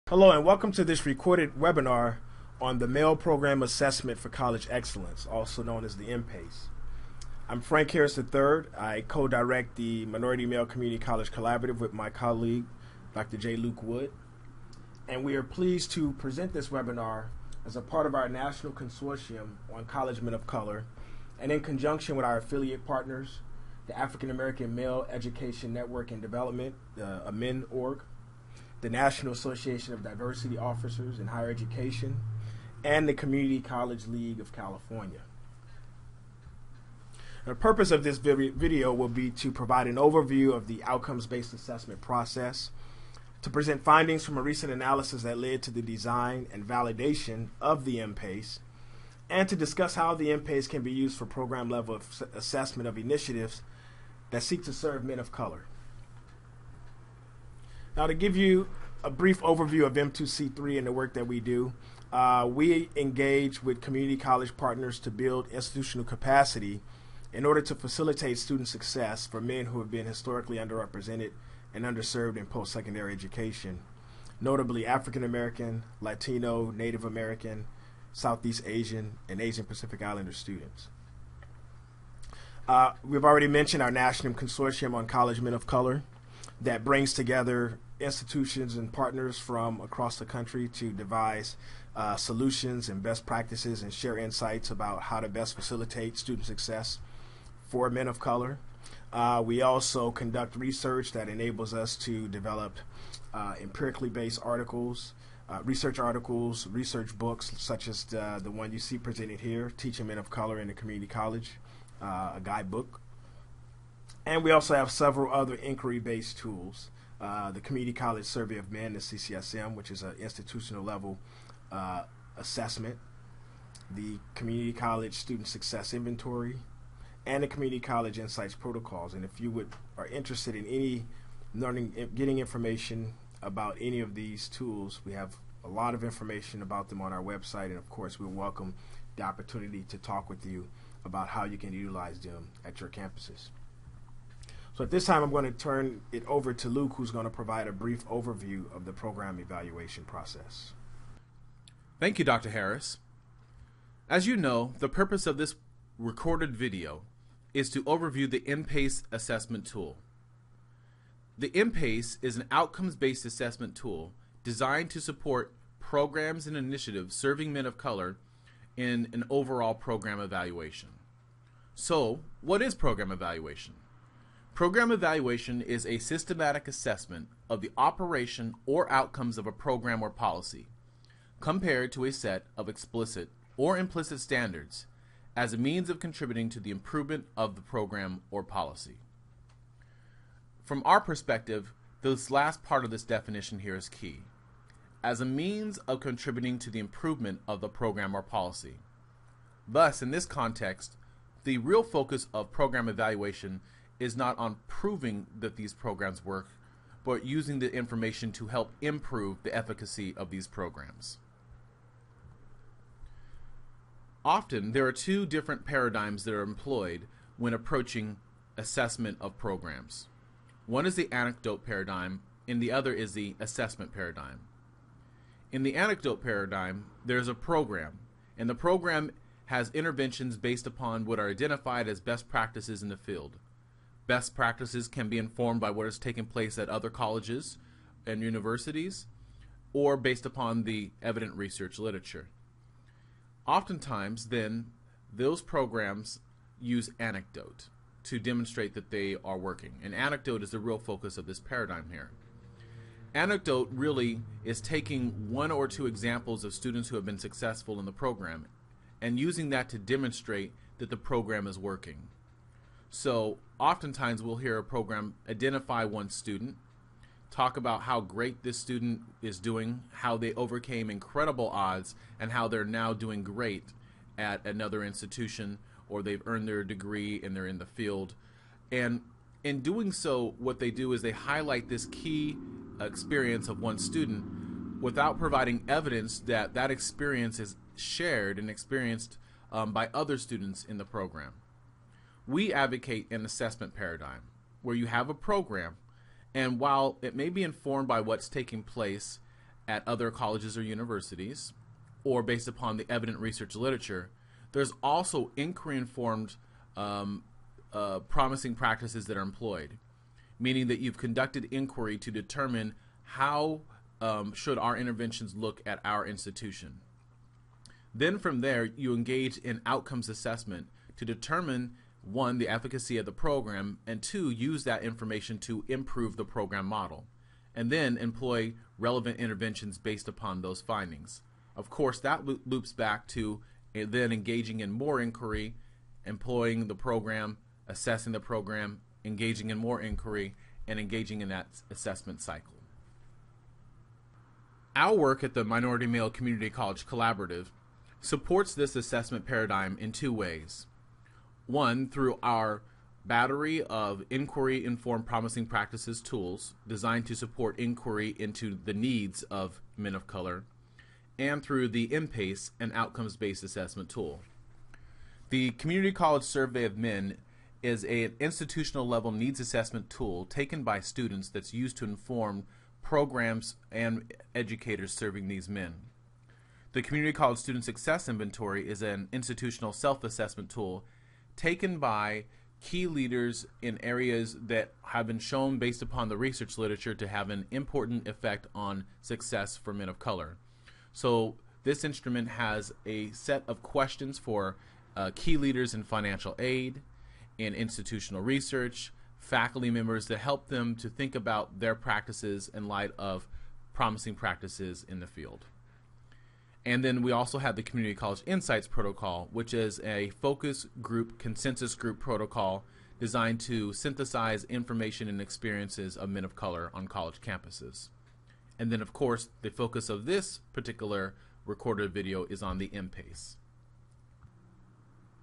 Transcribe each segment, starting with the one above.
Hello and welcome to this recorded webinar on the Male Program Assessment for College Excellence, also known as the MPACE. I'm Frank Harris III. I co-direct the Minority Male Community College Collaborative with my colleague, Dr. J. Luke Wood. And we are pleased to present this webinar as a part of our national consortium on college men of color and in conjunction with our affiliate partners, the African American Male Education Network and Development, AMEN.org, the National Association of Diversity Officers in Higher Education, and the Community College League of California. The purpose of this video will be to provide an overview of the outcomes-based assessment process, to present findings from a recent analysis that led to the design and validation of the MPACE, and to discuss how the MPACE can be used for program-level assessment of initiatives that seek to serve men of color. Now, to give you a brief overview of M2C3 and the work that we do, we engage with community college partners to build institutional capacity in order to facilitate student success for men who have been historically underrepresented and underserved in post-secondary education, notably African American, Latino, Native American, Southeast Asian, and Asian Pacific Islander students. We've already mentioned our national consortium on college men of color that brings together institutions and partners from across the country to devise solutions and best practices and share insights about how to best facilitate student success for men of color. We also conduct research that enables us to develop empirically based articles, research books such as the one you see presented here, Teaching Men of Color in the Community College, a guidebook. And we also have several other inquiry-based tools. The Community College Survey of Men, the CCSM, which is an institutional level assessment, the Community College Student Success Inventory, and the Community College Insights Protocols. And if you are interested in getting information about any of these tools, we have a lot of information about them on our website, and of course we welcome the opportunity to talk with you about how you can utilize them at your campuses. So at this time, I'm going to turn it over to Luke, who's going to provide a brief overview of the program evaluation process. Thank you, Dr. Harris. As you know, the purpose of this recorded video is to overview the MPACE assessment tool. The MPACE is an outcomes-based assessment tool designed to support programs and initiatives serving men of color in an overall program evaluation. So, what is program evaluation? Program evaluation is a systematic assessment of the operation or outcomes of a program or policy, compared to a set of explicit or implicit standards as a means of contributing to the improvement of the program or policy. From our perspective, this last part of this definition here is key. As a means of contributing to the improvement of the program or policy. Thus, in this context, the real focus of program evaluation is not on proving that these programs work, but using the information to help improve the efficacy of these programs. Often, there are two different paradigms that are employed when approaching assessment of programs. One is the anecdote paradigm, and the other is the assessment paradigm. In the anecdote paradigm, there's a program, and the program has interventions based upon what are identified as best practices in the field. Best practices can be informed by what has taken place at other colleges and universities, or based upon the evident research literature. Oftentimes, then, those programs use anecdote to demonstrate that they are working. And anecdote is the real focus of this paradigm here. Anecdote really is taking one or two examples of students who have been successful in the program and using that to demonstrate that the program is working. So oftentimes we'll hear a program identify one student, talk about how great this student is doing, how they overcame incredible odds, and how they're now doing great at another institution, or they've earned their degree and they're in the field. And in doing so, what they do is they highlight this key experience of one student without providing evidence that that experience is shared and experienced by other students in the program. We advocate an assessment paradigm where you have a program, and while it may be informed by what's taking place at other colleges or universities, or based upon the evident research literature, there's also inquiry-informed promising practices that are employed, meaning that you've conducted inquiry to determine how should our interventions look at our institution. Then from there, you engage in outcomes assessment to determine, one, the efficacy of the program, and two, use that information to improve the program model, and then employ relevant interventions based upon those findings. Of course, that loops back to then engaging in more inquiry, employing the program, assessing the program, engaging in more inquiry, and engaging in that assessment cycle. Our work at the Minority Male Community College Collaborative supports this assessment paradigm in two ways. One, through our battery of inquiry-informed promising practices tools designed to support inquiry into the needs of men of color, and through the MPACE, an outcomes-based assessment tool. The Community College Survey of Men is an institutional-level needs assessment tool taken by students that's used to inform programs and educators serving these men. The Community College Student Success Inventory is an institutional self-assessment tool taken by key leaders in areas that have been shown based upon the research literature to have an important effect on success for men of color. So this instrument has a set of questions for key leaders in financial aid, in institutional research, faculty members that help them to think about their practices in light of promising practices in the field. And then we also have the Community College Insights Protocol, which is a focus group, consensus group protocol designed to synthesize information and experiences of men of color on college campuses. And then, of course, the focus of this particular recorded video is on the MPACE.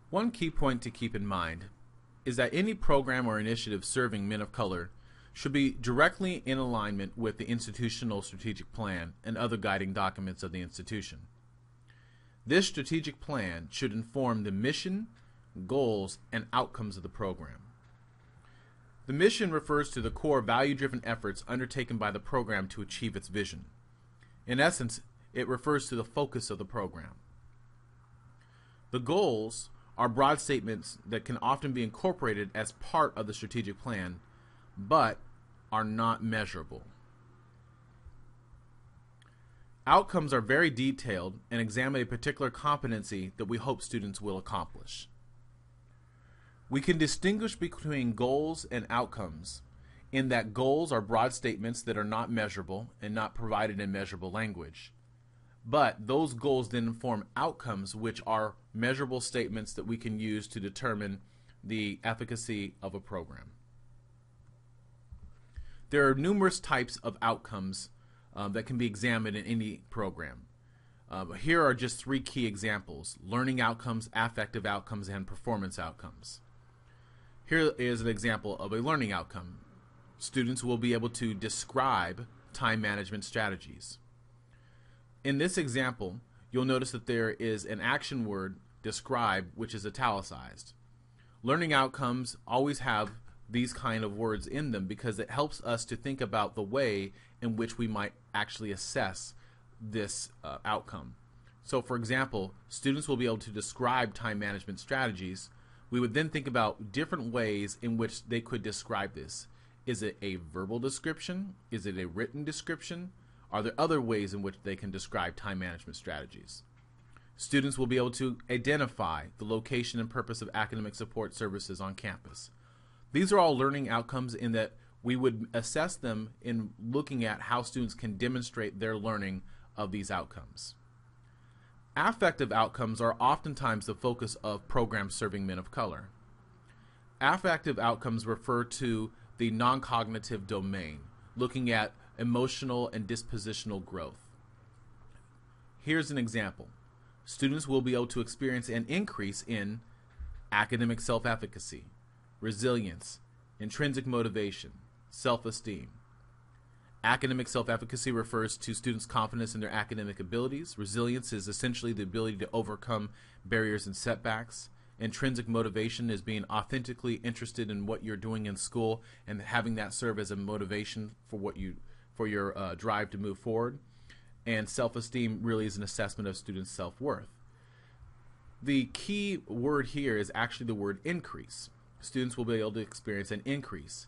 One key point to keep in mind is that any program or initiative serving men of color should be directly in alignment with the institutional strategic plan and other guiding documents of the institution. This strategic plan should inform the mission, goals, and outcomes of the program. The mission refers to the core value-driven efforts undertaken by the program to achieve its vision. In essence, it refers to the focus of the program. The goals are broad statements that can often be incorporated as part of the strategic plan, but are not measurable. Outcomes are very detailed and examine a particular competency that we hope students will accomplish. We can distinguish between goals and outcomes in that goals are broad statements that are not measurable and not provided in measurable language. But those goals then inform outcomes, which are measurable statements that we can use to determine the efficacy of a program. There are numerous types of outcomes that can be examined in any program. Here are just three key examples: learning outcomes, affective outcomes, and performance outcomes. Here is an example of a learning outcome. Students will be able to describe time management strategies. In this example, you'll notice that there is an action word, describe, which is italicized. Learning outcomes always have these kind of words in them because it helps us to think about the way in which we might actually assess this outcome. So for example, students will be able to describe time management strategies. We would then think about different ways in which they could describe this. Is it a verbal description? Is it a written description? Are there other ways in which they can describe time management strategies? Students will be able to identify the location and purpose of academic support services on campus. These are all learning outcomes in that we would assess them in looking at how students can demonstrate their learning of these outcomes. Affective outcomes are oftentimes the focus of programs serving men of color. Affective outcomes refer to the non-cognitive domain, looking at emotional and dispositional growth. Here's an example. Students will be able to experience an increase in academic self-efficacy, resilience, intrinsic motivation, self-esteem. Academic self-efficacy refers to students' confidence in their academic abilities. Resilience is essentially the ability to overcome barriers and setbacks. Intrinsic motivation is being authentically interested in what you're doing in school and having that serve as a motivation for your drive to move forward. and self-esteem really is an assessment of students' self-worth. The key word here is actually the word increase. Students will be able to experience an increase.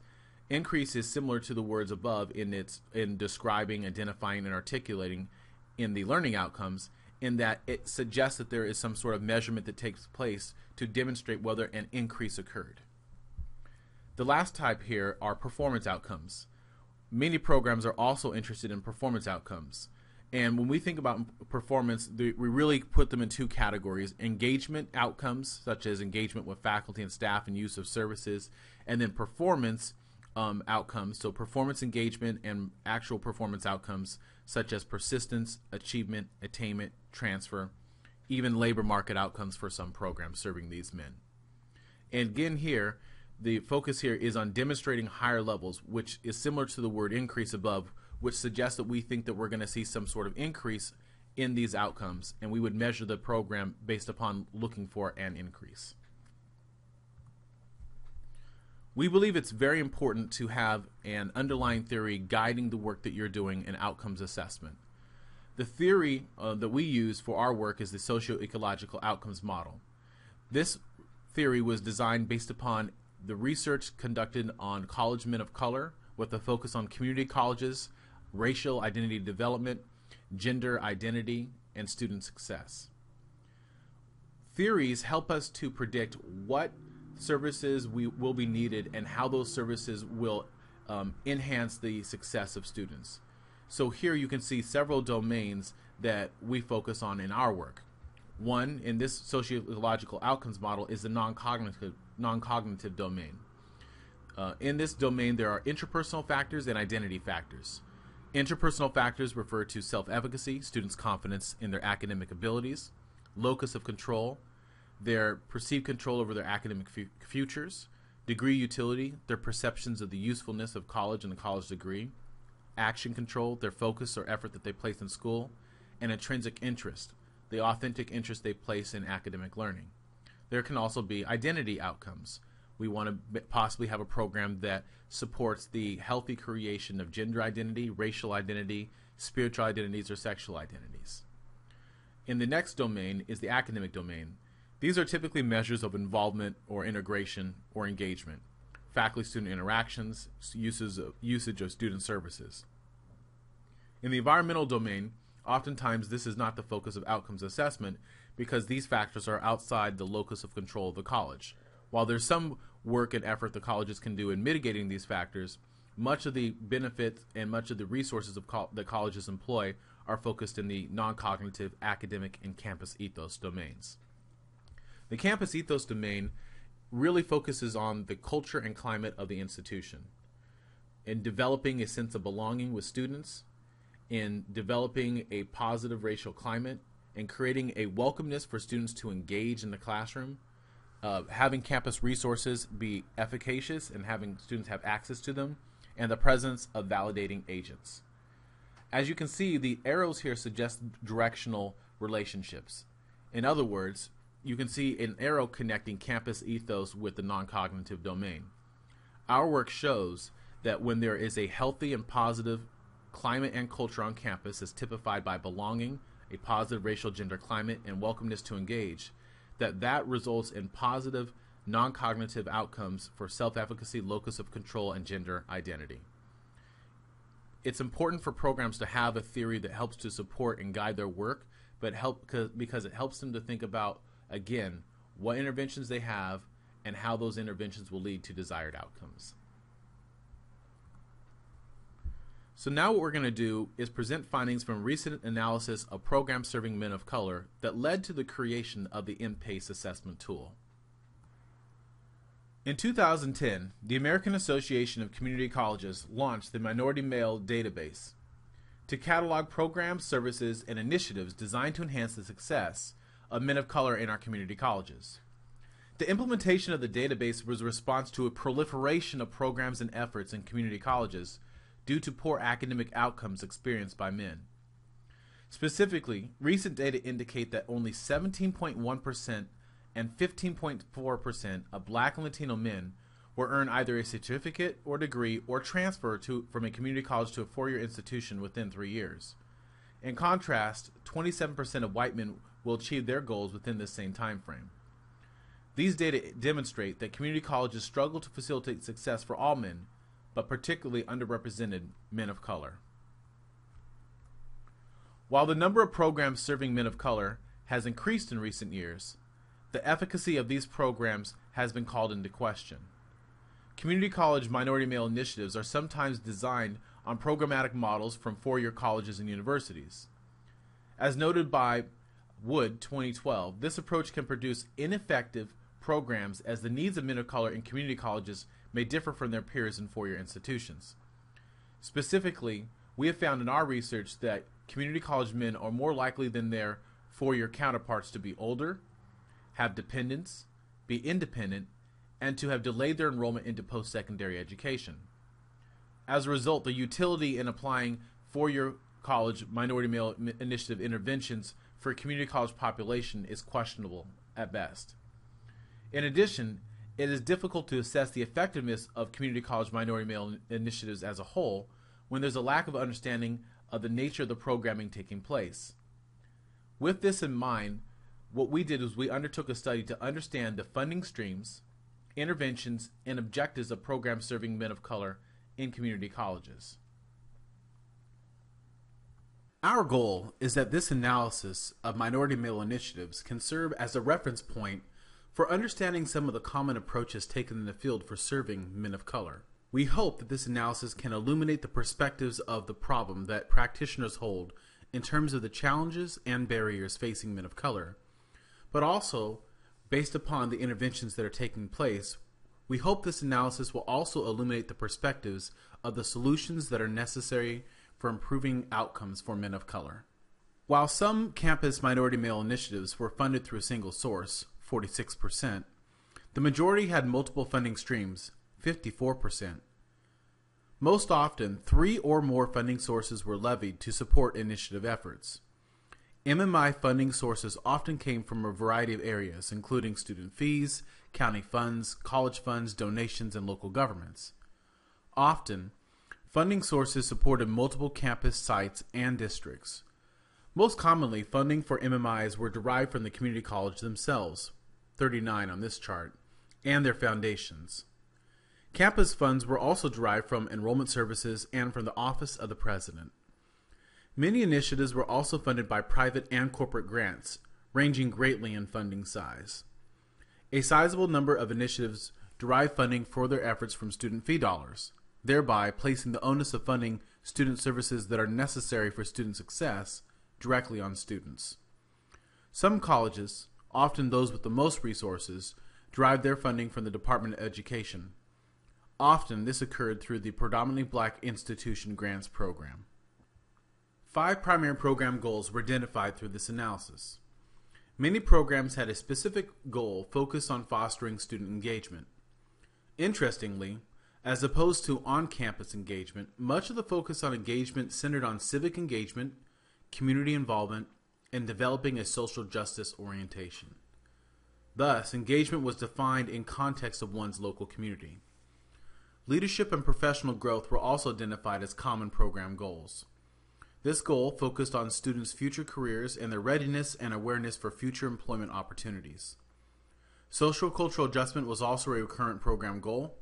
Increase is similar to the words above in describing, identifying, and articulating in the learning outcomes, in that it suggests that there is some sort of measurement that takes place to demonstrate whether an increase occurred. The last type here are performance outcomes. Many programs are also interested in performance outcomes. And when we think about performance, we really put them in two categories: engagement outcomes, such as engagement with faculty and staff and use of services, and then performance outcomes, so performance engagement and actual performance outcomes, such as persistence, achievement, attainment, transfer, even labor market outcomes for some programs serving these men. And again here, the focus here is on demonstrating higher levels, which is similar to the word increase above, which suggests that we think that we're going to see some sort of increase in these outcomes, and we would measure the program based upon looking for an increase. We believe it's very important to have an underlying theory guiding the work that you're doing in outcomes assessment. The theory that we use for our work is the socio-ecological outcomes model. This theory was designed based upon the research conducted on college men of color, with a focus on community colleges, racial identity development, gender identity, and student success. Theories help us to predict what services will be needed and how those services will enhance the success of students. So here you can see several domains that we focus on in our work. One, in this socio-ecological outcomes model, is the non-cognitive domain. In this domain, there are interpersonal factors and identity factors. Interpersonal factors refer to self-efficacy, students' confidence in their academic abilities; locus of control, their perceived control over their academic futures; degree utility, their perceptions of the usefulness of college and the college degree; action control, their focus or effort that they place in school; and intrinsic interest, the authentic interest they place in academic learning. There can also be identity outcomes. We want to possibly have a program that supports the healthy creation of gender identity, racial identity, spiritual identities, or sexual identities. In the next domain is the academic domain. These are typically measures of involvement or integration or engagement, faculty-student interactions, usage of student services. In the environmental domain, oftentimes this is not the focus of outcomes assessment because these factors are outside the locus of control of the college. While there's some work and effort the colleges can do in mitigating these factors, much of the benefits and much of the resources that colleges employ are focused in the non-cognitive, academic, and campus ethos domains. The campus ethos domain really focuses on the culture and climate of the institution, in developing a sense of belonging with students, in developing a positive racial climate, and creating a welcomeness for students to engage in the classroom, having campus resources be efficacious and having students have access to them, and the presence of validating agents. As you can see, the arrows here suggest directional relationships. In other words, you can see an arrow connecting campus ethos with the non-cognitive domain. Our work shows that when there is a healthy and positive climate and culture on campus as typified by belonging, a positive racial gender climate, and welcomeness to engage, that results in positive non-cognitive outcomes for self-efficacy, locus of control, and gender identity. It's important for programs to have a theory that helps to support and guide their work, but because it helps them to think about, again, what interventions they have and how those interventions will lead to desired outcomes. So now what we're going to do is present findings from recent analysis of programs serving men of color that led to the creation of the MPACE assessment tool. In 2010, the American Association of Community Colleges launched the Minority Male Database to catalog programs, services, and initiatives designed to enhance the success of men of color in our community colleges. The implementation of the database was a response to a proliferation of programs and efforts in community colleges due to poor academic outcomes experienced by men. Specifically, recent data indicate that only 17.1% and 15.4% of Black and Latino men will earn either a certificate or degree or transfer from a community college to a four-year institution within 3 years. In contrast, 27% of white men will achieve their goals within this same time frame. These data demonstrate that community colleges struggle to facilitate success for all men, but particularly underrepresented men of color. While the number of programs serving men of color has increased in recent years, the efficacy of these programs has been called into question. Community college minority male initiatives are sometimes designed on programmatic models from four-year colleges and universities. As noted by Wood 2012, this approach can produce ineffective programs as the needs of men of color in community colleges may differ from their peers in four-year institutions. Specifically, we have found in our research that community college men are more likely than their four-year counterparts to be older, have dependents, be independent, and to have delayed their enrollment into post-secondary education. As a result, the utility in applying four-year college minority male initiative interventions for a community college population is questionable at best. In addition, it is difficult to assess the effectiveness of community college minority male initiatives as a whole when there's a lack of understanding of the nature of the programming taking place. With this in mind, what we did was we undertook a study to understand the funding streams, interventions, and objectives of programs serving men of color in community colleges. Our goal is that this analysis of minority male initiatives can serve as a reference point for understanding some of the common approaches taken in the field for serving men of color. We hope that this analysis can illuminate the perspectives of the problem that practitioners hold in terms of the challenges and barriers facing men of color, but also, based upon the interventions that are taking place, we hope this analysis will also illuminate the perspectives of the solutions that are necessary for improving outcomes for men of color. While some campus minority male initiatives were funded through a single source, 46%, the majority had multiple funding streams, 54%. Most often, 3 or more funding sources were levied to support initiative efforts. MMI funding sources often came from a variety of areas, including student fees, county funds, college funds, donations, and local governments. Often, funding sources supported multiple campus sites and districts. Most commonly, funding for MMIs were derived from the community college themselves, 39 on this chart, and their foundations. Campus funds were also derived from enrollment services and from the Office of the President. Many initiatives were also funded by private and corporate grants, ranging greatly in funding size. A sizable number of initiatives derived funding for their efforts from student fee dollars, thereby placing the onus of funding student services that are necessary for student success directly on students. Some colleges, often those with the most resources, derived their funding from the Department of Education. Often this occurred through the Predominantly Black Institution Grants Program. 5 primary program goals were identified through this analysis. Many programs had a specific goal focused on fostering student engagement. Interestingly, as opposed to on-campus engagement, much of the focus on engagement centered on civic engagement, community involvement, and developing a social justice orientation. Thus, engagement was defined in context of one's local community. Leadership and professional growth were also identified as common program goals. This goal focused on students' future careers and their readiness and awareness for future employment opportunities. Social cultural adjustment was also a recurrent program goal,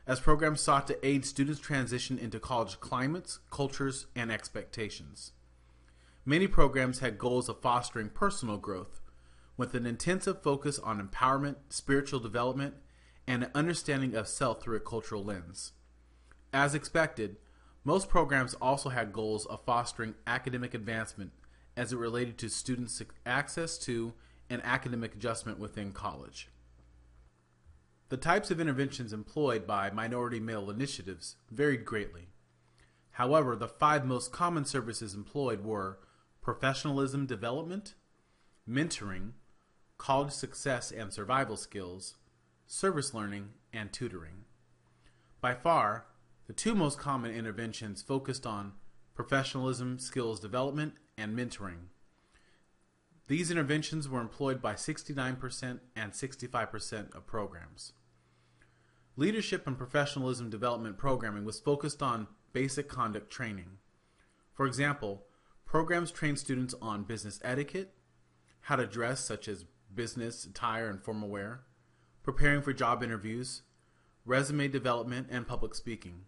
as programs sought to aid students' transition into college climates, cultures, and expectations. Many programs had goals of fostering personal growth, with an intensive focus on empowerment, spiritual development, and an understanding of self through a cultural lens. As expected, most programs also had goals of fostering academic advancement as it related to students' access to and academic adjustment within college. The types of interventions employed by minority male initiatives varied greatly. However, the 5 most common services employed were professionalism development, mentoring, college success and survival skills, service learning, and tutoring. By far, the 2 most common interventions focused on professionalism, skills development, and mentoring. These interventions were employed by 69% and 65% of programs. Leadership and professionalism development programming was focused on basic conduct training. For example, Programs train students on business etiquette, how to dress such as business attire and formal wear, preparing for job interviews, resume development, and public speaking.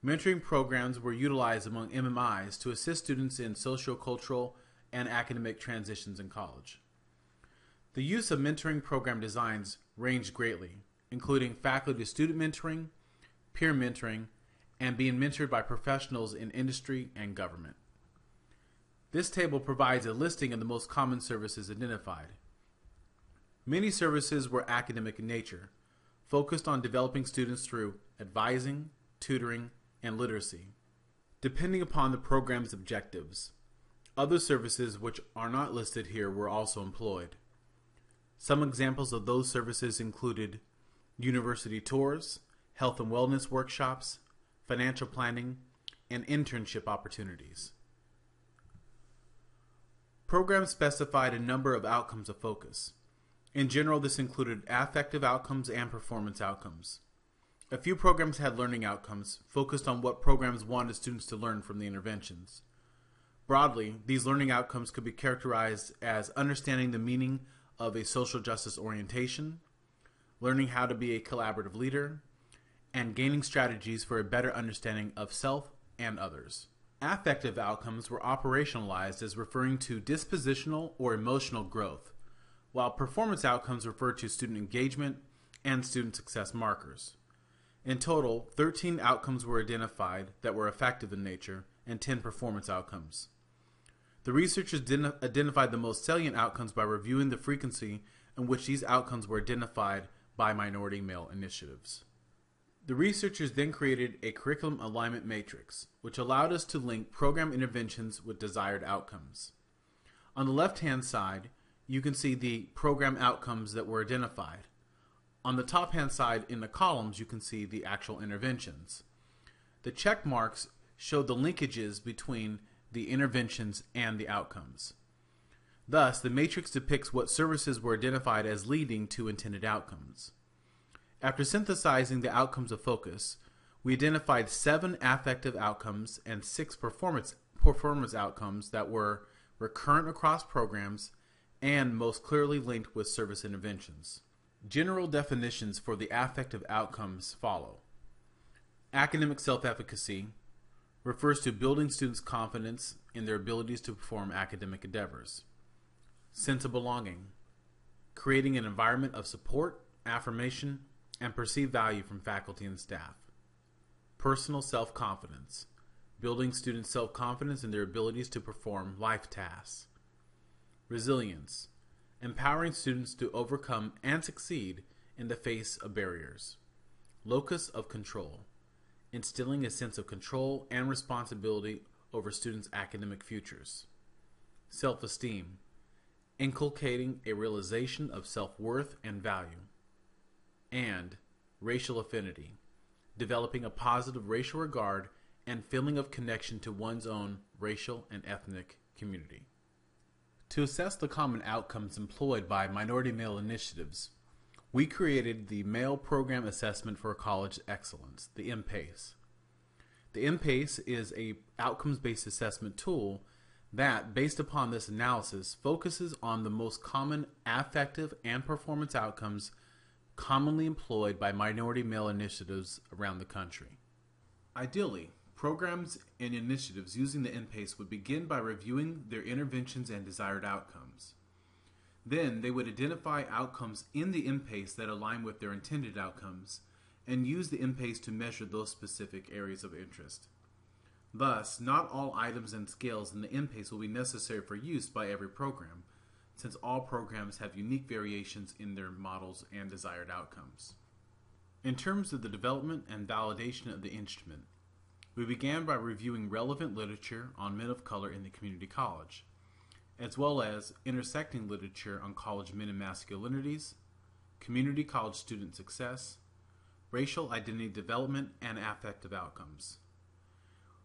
Mentoring programs were utilized among MMIs to assist students in socio-cultural and academic transitions in college. The use of mentoring program designs ranged greatly, including faculty-to-student mentoring, peer mentoring, and being mentored by professionals in industry and government. This table provides a listing of the most common services identified. Many services were academic in nature, focused on developing students through advising, tutoring, and literacy, depending upon the program's objectives. Other services which are not listed here were also employed. Some examples of those services included university tours, health and wellness workshops, financial planning, and internship opportunities. Programs specified a number of outcomes of focus. In general, this included affective outcomes and performance outcomes. A few programs had learning outcomes, focused on what programs wanted students to learn from the interventions. Broadly, these learning outcomes could be characterized as understanding the meaning of a social justice orientation, learning how to be a collaborative leader, and gaining strategies for a better understanding of self and others. Affective outcomes were operationalized as referring to dispositional or emotional growth, while performance outcomes referred to student engagement and student success markers. In total, 13 outcomes were identified that were affective in nature and 10 performance outcomes. The researchers identified the most salient outcomes by reviewing the frequency in which these outcomes were identified by minority male initiatives. The researchers then created a curriculum alignment matrix, which allowed us to link program interventions with desired outcomes. On the left-hand side, you can see the program outcomes that were identified. On the top-hand side in the columns, you can see the actual interventions. The check marks show the linkages between the interventions and the outcomes. Thus, the matrix depicts what services were identified as leading to intended outcomes. After synthesizing the outcomes of focus, we identified 7 affective outcomes and 6 performance outcomes that were recurrent across programs and most clearly linked with service interventions. General definitions for the affective outcomes follow. Academic self-efficacy refers to building students' confidence in their abilities to perform academic endeavors. Sense of belonging, creating an environment of support, affirmation, and perceived value from faculty and staff. Personal self-confidence, building students' self-confidence in their abilities to perform life tasks. Resilience, empowering students to overcome and succeed in the face of barriers. Locus of control, instilling a sense of control and responsibility over students' academic futures. Self-esteem, inculcating a realization of self-worth and value. And racial affinity, developing a positive racial regard and feeling of connection to one's own racial and ethnic community. To assess the common outcomes employed by minority male initiatives, we created the Male Program Assessment for College Excellence, the MPACE. The MPACE is a outcomes-based assessment tool that, based upon this analysis, focuses on the most common affective and performance outcomes commonly employed by minority male initiatives around the country. Ideally, programs and initiatives using the MPACE would begin by reviewing their interventions and desired outcomes. Then they would identify outcomes in the MPACE that align with their intended outcomes and use the MPACE to measure those specific areas of interest. Thus, not all items and scales in the MPACE will be necessary for use by every program, since all programs have unique variations in their models and desired outcomes. In terms of the development and validation of the instrument, we began by reviewing relevant literature on men of color in the community college, as well as intersecting literature on college men and masculinities, community college student success, racial identity development, and affective outcomes.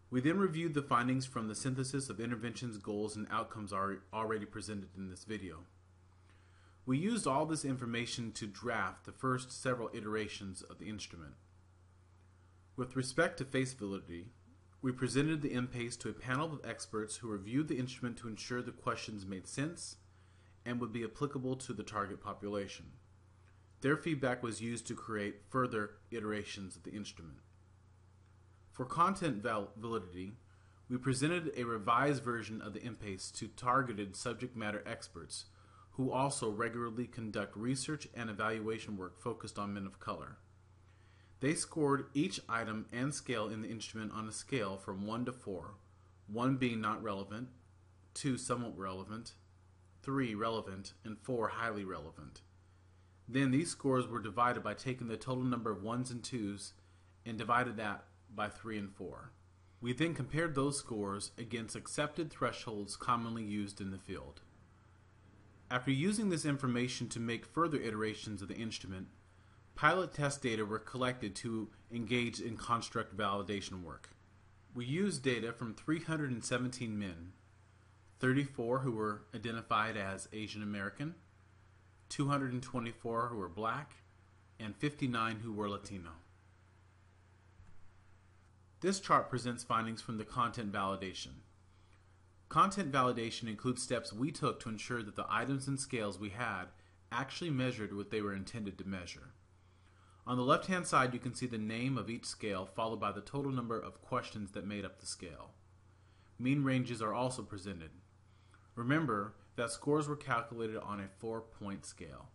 We then reviewed the findings from the synthesis of interventions, goals, and outcomes already presented in this video. We used all this information to draft the first several iterations of the instrument. With respect to face validity, we presented the MPACE to a panel of experts who reviewed the instrument to ensure the questions made sense and would be applicable to the target population. Their feedback was used to create further iterations of the instrument. For content validity, we presented a revised version of the MPACE to targeted subject matter experts who also regularly conduct research and evaluation work focused on men of color. They scored each item and scale in the instrument on a scale from 1 to 4, 1 being not relevant, 2 somewhat relevant, 3 relevant, and 4 highly relevant. Then these scores were divided by taking the total number of 1s and 2s and divided that by 3 and 4. We then compared those scores against accepted thresholds commonly used in the field. After using this information to make further iterations of the instrument, pilot test data were collected to engage in construct validation work. We used data from 317 men, 34 who were identified as Asian American, 224 who were Black, and 59 who were Latino. This chart presents findings from the content validation. Content validation includes steps we took to ensure that the items and scales we had actually measured what they were intended to measure. On the left-hand side, you can see the name of each scale followed by the total number of questions that made up the scale. Mean ranges are also presented. Remember that scores were calculated on a 4-point scale.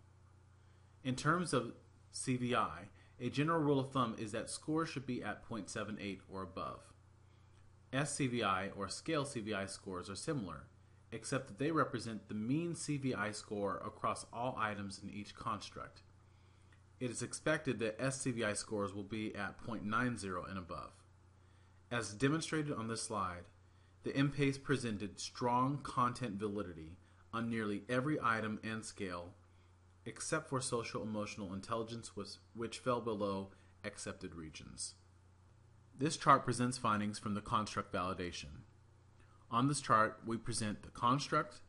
In terms of CVI, a general rule of thumb is that scores should be at 0.78 or above. SCVI or scale CVI scores are similar, except that they represent the mean CVI score across all items in each construct. It is expected that SCVI scores will be at 0.90 and above. As demonstrated on this slide, the MPACE presented strong content validity on nearly every item and scale, except for social emotional intelligence, which fell below accepted regions. This chart presents findings from the construct validation. On this chart, we present the construct,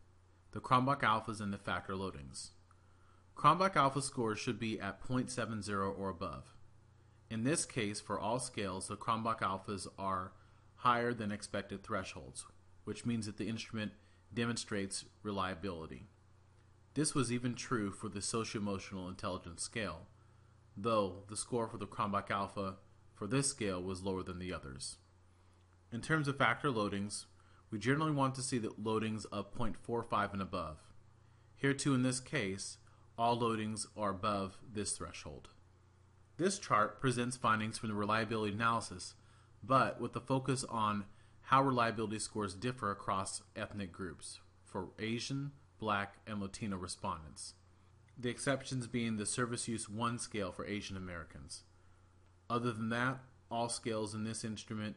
the Cronbach alphas, and the factor loadings. Cronbach alpha scores should be at 0.70 or above. In this case, for all scales, the Cronbach alphas are higher than expected thresholds, which means that the instrument demonstrates reliability. This was even true for the socio-emotional intelligence scale, though the score for the Cronbach alpha for this scale was lower than the others. In terms of factor loadings, we generally want to see the loadings of 0.45 and above. Here too, in this case, all loadings are above this threshold. This chart presents findings from the reliability analysis, but with the focus on how reliability scores differ across ethnic groups for Asian, Black, and Latino respondents. The exceptions being the Service Use 1 scale for Asian Americans. Other than that, all scales in this instrument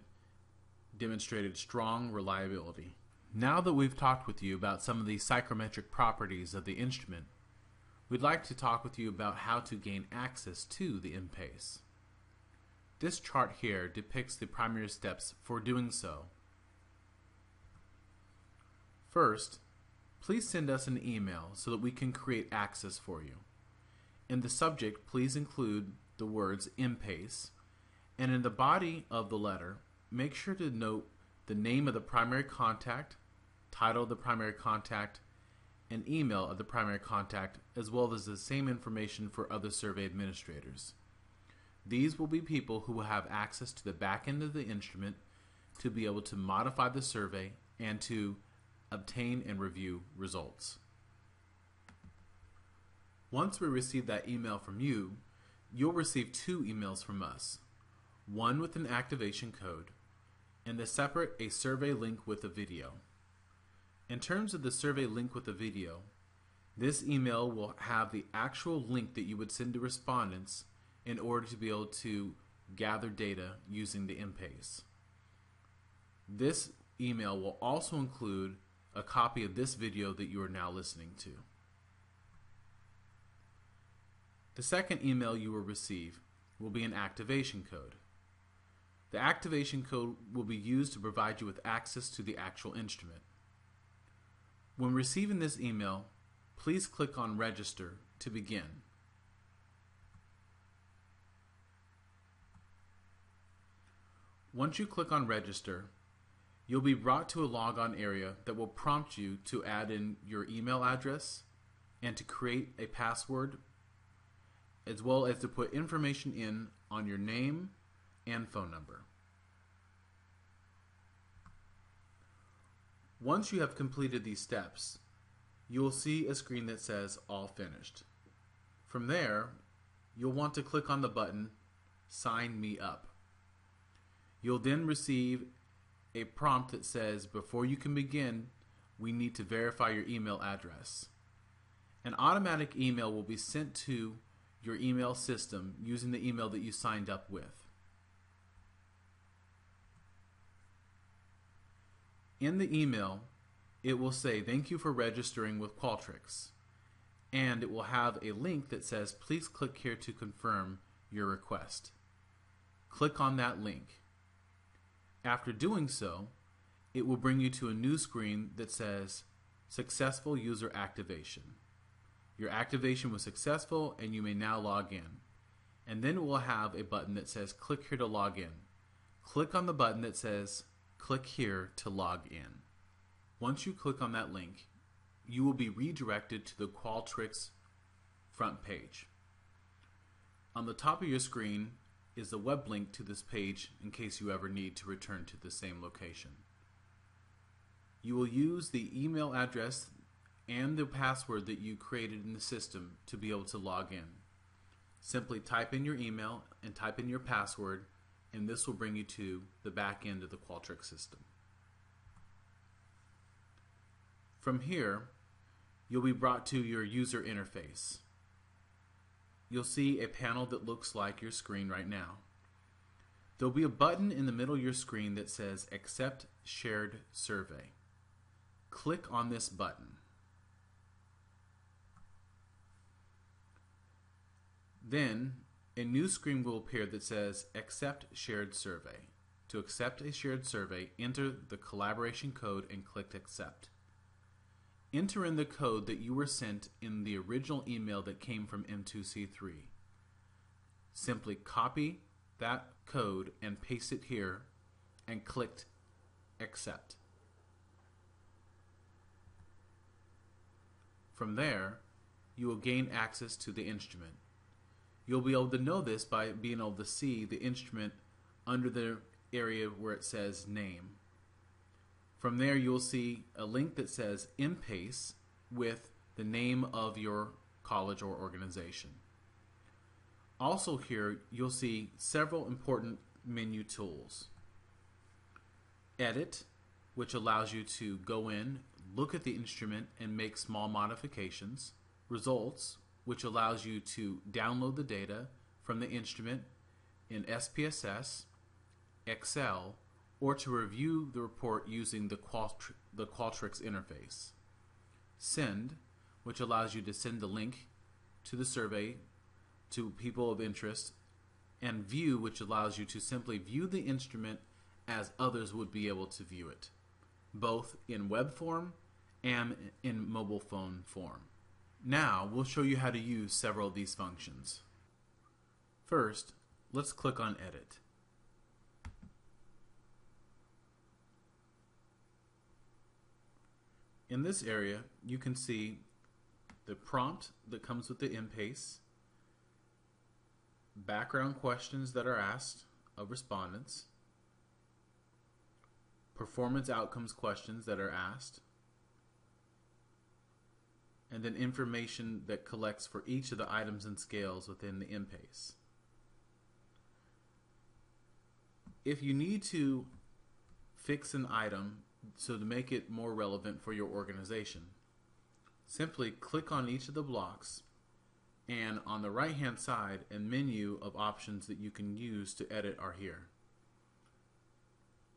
demonstrated strong reliability. Now that we've talked with you about some of the psychrometric properties of the instrument, we'd like to talk with you about how to gain access to the MPACE. This chart here depicts the primary steps for doing so. First, please send us an email so that we can create access for you. In the subject, please include the words MPACE, and in the body of the letter, make sure to note the name of the primary contact, title of the primary contact, and email of the primary contact, as well as the same information for other survey administrators. These will be people who will have access to the back end of the instrument to be able to modify the survey and to obtain and review results. Once we receive that email from you, you'll receive 2 emails from us, one with an activation code, and a separate survey link with a video. In terms of the survey link with the video, this email will have the actual link that you would send to respondents in order to be able to gather data using the MPACE. This email will also include a copy of this video that you are now listening to. The second email you will receive will be an activation code. The activation code will be used to provide you with access to the actual instrument. When receiving this email, please click on Register to begin. Once you click on register, you'll be brought to a logon area that will prompt you to add in your email address and to create a password, as well as to put information in on your name and phone number. Once you have completed these steps, you will see a screen that says All Finished. From there, you'll want to click on the button Sign Me Up. You'll then receive a prompt that says, before you can begin, we need to verify your email address. An automatic email will be sent to your email system using the email that you signed up with. In the email, it will say, thank you for registering with Qualtrics. And it will have a link that says, please click here to confirm your request. Click on that link. After doing so, it will bring you to a new screen that says, successful user activation. Your activation was successful and you may now log in. And then it will have a button that says, click here to log in. Click on the button that says, click here to log in. Once you click on that link, you will be redirected to the Qualtrics front page. On the top of your screen is the web link to this page in case you ever need to return to the same location. You will use the email address and the password that you created in the system to be able to log in. Simply type in your email and type in your password, and this will bring you to the back end of the Qualtrics system. From here, you'll be brought to your user interface. You'll see a panel that looks like your screen right now. There'll be a button in the middle of your screen that says Accept Shared Survey. Click on this button. Then, a new screen will appear that says Accept Shared Survey. To accept a shared survey, enter the collaboration code and click Accept. Enter in the code that you were sent in the original email that came from M2C3. Simply copy that code and paste it here and click Accept. From there, you will gain access to the instrument. You'll be able to know this by being able to see the instrument under the area where it says Name. From there, you'll see a link that says MPACE with the name of your college or organization. Also here, you'll see several important menu tools. Edit, which allows you to go in, look at the instrument, and make small modifications. Results, which allows you to download the data from the instrument in SPSS, Excel, or to review the report using the Qualtrics interface. Send, which allows you to send the link to the survey to people of interest, and View, which allows you to simply view the instrument as others would be able to view it, both in web form and in mobile phone form. Now, we'll show you how to use several of these functions. First, let's click on Edit. In this area, you can see the prompt that comes with the MPACE, background questions that are asked of respondents, performance outcomes questions that are asked, and then information that collects for each of the items and scales within the MPACE. If you need to fix an item so to make it more relevant for your organization, simply click on each of the blocks, and on the right hand side, a menu of options that you can use to edit are here.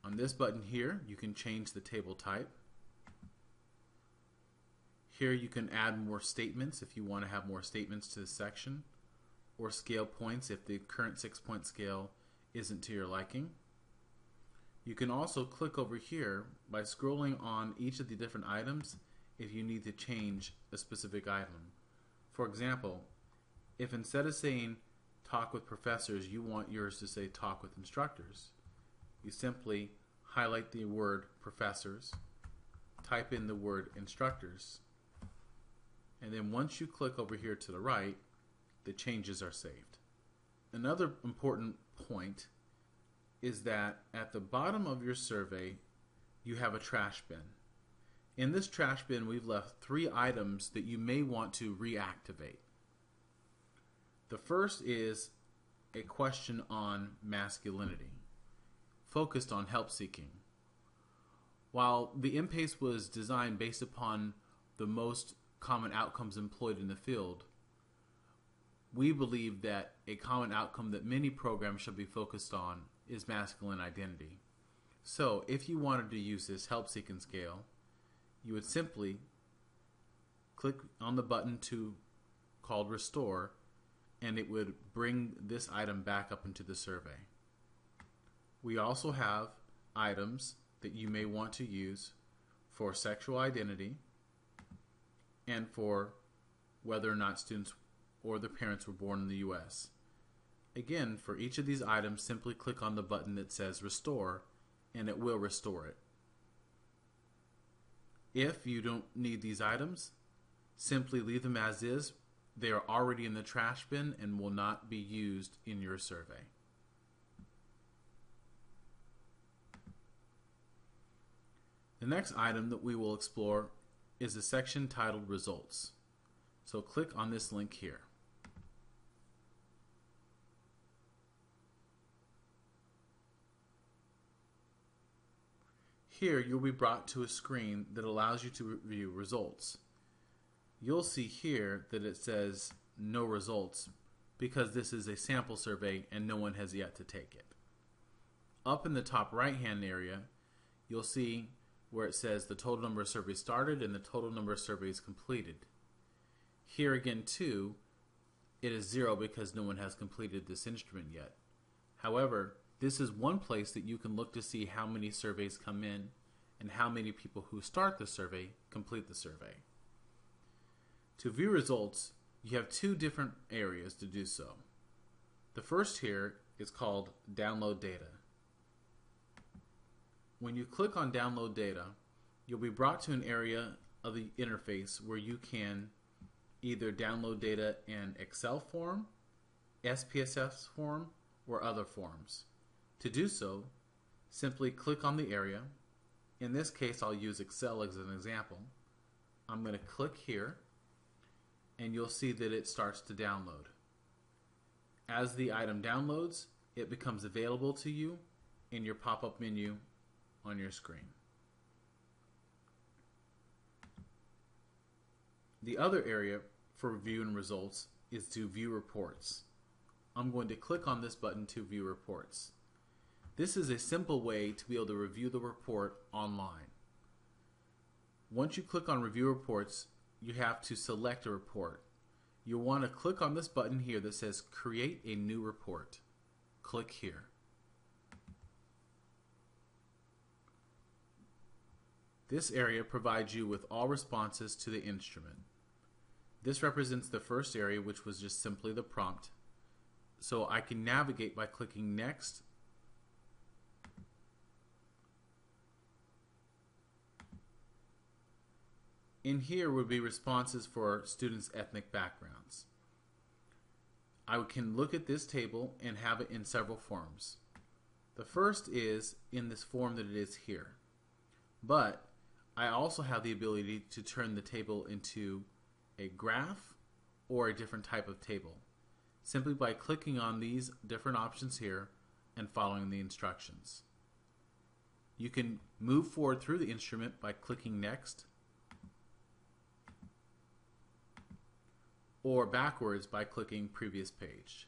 On this button here, you can change the table type. Here you can add more statements if you want to have more statements to this section, or scale points if the current 6-point scale isn't to your liking. You can also click over here by scrolling on each of the different items if you need to change a specific item. For example, if instead of saying talk with professors, you want yours to say talk with instructors, you simply highlight the word professors, type in the word instructors, and then once you click over here to the right, the changes are saved. Another important point is that at the bottom of your survey, you have a trash bin. In this trash bin, we've left 3 items that you may want to reactivate. The first is a question on masculinity, focused on help seeking. While the MPACE was designed based upon the most common outcomes employed in the field, we believe that a common outcome that many programs should be focused on is masculine identity. So if you wanted to use this help seeking scale, you would simply click on the button called Restore, and it would bring this item back up into the survey. We also have items that you may want to use for sexual identity and for whether or not students or their parents were born in the U.S. Again, for each of these items, simply click on the button that says Restore, and it will restore it. If you don't need these items, simply leave them as is. They are already in the trash bin and will not be used in your survey. The next item that we will explore is a section titled Results. So click on this link here. Here you'll be brought to a screen that allows you to review results. You'll see here that it says no results because this is a sample survey and no one has yet to take it. Up in the top right hand area, you'll see where it says the total number of surveys started and the total number of surveys completed. Here again too, it is 0 because no one has completed this instrument yet. However, this is one place that you can look to see how many surveys come in and how many people who start the survey complete the survey. To view results, you have 2 different areas to do so. The first here is called Download Data. When you click on Download Data, you'll be brought to an area of the interface where you can either download data in Excel form, SPSS form, or other forms. To do so, simply click on the area. In this case, I'll use Excel as an example. I'm going to click here, and you'll see that it starts to download. As the item downloads, it becomes available to you in your pop-up menu on your screen. The other area for reviewing results is to view reports. I'm going to click on this button to view reports. This is a simple way to be able to review the report online. Once you click on Review Reports, you have to select a report. You'll want to click on this button here that says Create a New Report. Click here. This area provides you with all responses to the instrument. This represents the first area, which was just simply the prompt. So I can navigate by clicking Next. In here would be responses for students' ethnic backgrounds. I can look at this table and have it in several forms. The first is in this form that it is here. But I also have the ability to turn the table into a graph or a different type of table, simply by clicking on these different options here and following the instructions. You can move forward through the instrument by clicking Next, or backwards by clicking Previous Page.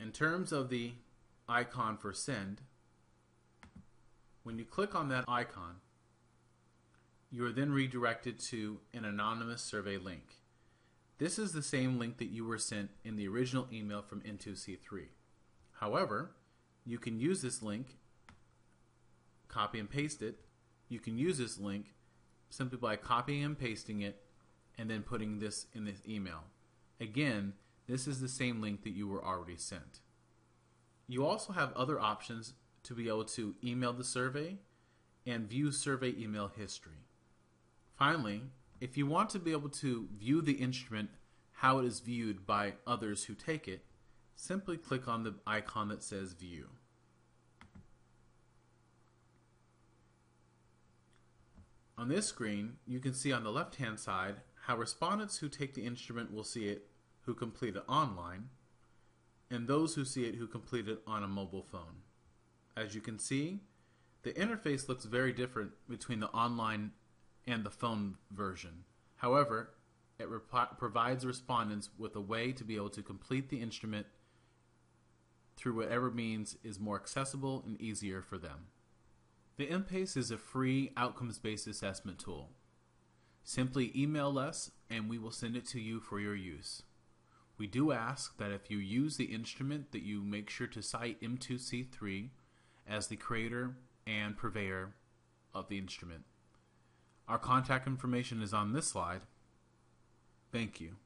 In terms of the icon for Send, when you click on that icon, you are then redirected to an anonymous survey link. This is the same link that you were sent in the original email from N2C3. However, you can use this link, copy and paste it. You can use this link simply by copying and pasting it and then putting this in this email. Again, this is the same link that you were already sent. You also have other options to be able to email the survey and view survey email history. Finally, if you want to be able to view the instrument how it is viewed by others who take it, simply click on the icon that says View. On this screen, you can see on the left-hand side how respondents who take the instrument will see it who complete it online, and those who see it who complete it on a mobile phone. As you can see, the interface looks very different between the online and the phone version. However, it provides respondents with a way to be able to complete the instrument through whatever means is more accessible and easier for them. The MPACE is a free outcomes-based assessment tool. Simply email us and we will send it to you for your use. We do ask that if you use the instrument that you make sure to cite M2C3 as the creator and purveyor of the instrument. Our contact information is on this slide. Thank you.